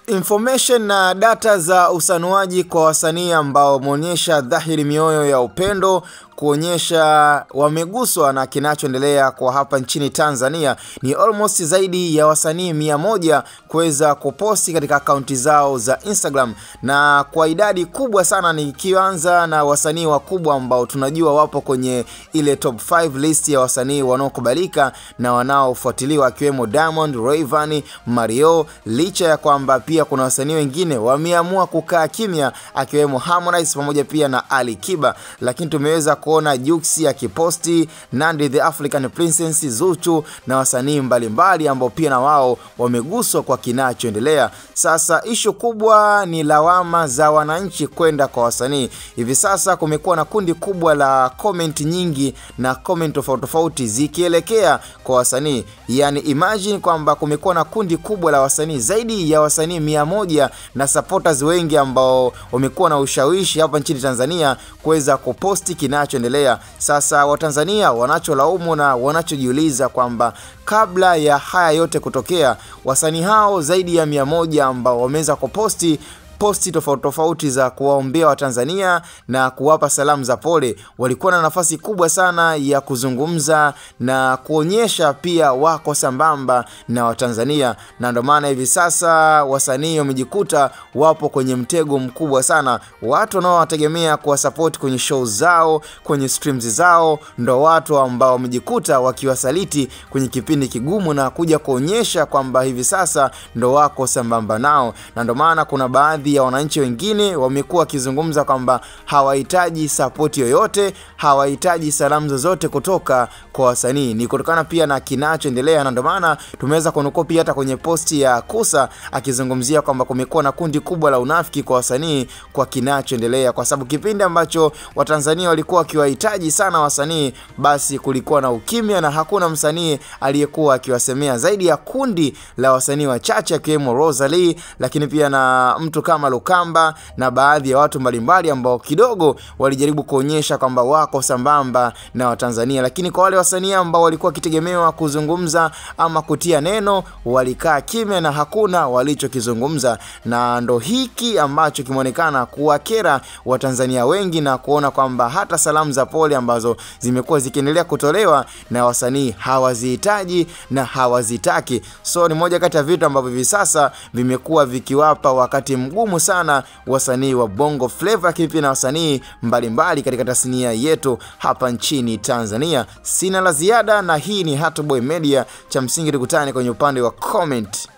Information na data za usanuaji kwa wasanii ambao wameonyesha dhahiri mioyo ya upendo, kuonyesha wameguswa na kinachoendelea kwa hapa nchini Tanzania. Ni almost zaidi ya wasanii 100 kuweza kuposti katika akaunti zao za Instagram, na kwa idadi kubwa sana, nikianza na wasanii wakubwa ambao tunajua wapo kwenye ile top 5 list ya wasanii wanaokubalika na wanaofuatiliwa, akiwemo Diamond, Rayvanny, Mario, licha ya kwamba pia kuna wasanii wengine wameamua kukaa kimya, akiwemo Harmonize pamoja pia na Ali Kiba. Lakini tumeweza kuona Juksi akiposti, Nandy the African Princess, Zuchu na wasanii mbalimbali ambao pia na wao wameguswa kwa kinachoendelea. Sasa issue kubwa ni lawama za wananchi kwenda kwa wasanii. Hivi sasa kumekuwa na kundi kubwa la comment nyingi na comment tofauti zikielekea kwa wasanii. Yani imagine kwamba kumekuwa na kundi kubwa la wasanii, zaidi ya wasanii 100 na supporters wengi ambao wamekuwa na ushawishi hapa nchini Tanzania kuweza kuposti kinachoendelea. Sasa Watanzania wanacholaumu na wanachojiuliza kwamba kabla ya haya yote kutokea, wasanii hao zaidi ya 100 ambao wameweza kuposti posti tofauti za kuwaombea Watanzania na kuwapa salamu za pole, walikuwa na nafasi kubwa sana ya kuzungumza na kuonyesha pia wako sambamba na Watanzania. Na ndio maana hivi sasa wasanii wamejikuta wapo kwenye mtego mkubwa sana. Watu wanaowategemea kwa support kwenye shows zao, kwenye streams zao, ndo watu ambao wamejikuta wakiwasaliti kwenye kipindi kigumu na kuja kuonyesha kwamba hivi sasa ndo wako sambamba nao. Na ndio maana kuna baadhi ya wananchi wengine wamekuwa wakizungumza kwamba hawahitaji support yoyote, hawahitaji salamu zozote kutoka kwa wasanii. Ni kutokana pia na kinachoendelea, na ndio maana tumeweza kunukuu pia hata kwenye posti ya Kusa akizungumzia kwamba kumekuwa na kundi kubwa la unafiki kwa wasanii kwa kinachoendelea, kwa sababu kipindi ambacho Watanzania walikuwa wakiwahitaji sana wasanii, basi kulikuwa na ukimya na hakuna msanii aliyekuwa akiwasemea, zaidi ya kundi la wasanii wachache akiwemo Rosalie, lakini pia na mtu kama Lukamba na baadhi ya watu mbalimbali ambao kidogo walijaribu kuonyesha kwamba wako sambamba na Watanzania. Lakini kwa wale wasanii ambao walikuwa kitegemewa kuzungumza ama kutia neno, walikaa kimya na hakuna walichokizungumza, na ndo hiki ambacho kimeonekana kuwakera Watanzania wengi na kuona kwamba hata salamu za pole ambazo zimekuwa zikiendelea kutolewa na wasanii hawazihitaji na hawazitaki. So ni moja kati ya vitu ambavyo hivi sasa vimekuwa vikiwapa wakati mgumu sana wasanii wa Bongo Flava, kipi na wasanii mbalimbali katika tasnia yetu hapa nchini Tanzania. Sina la ziada, na hii ni Hot Boy Media. Cha msingi tukutane kwenye upande wa comment.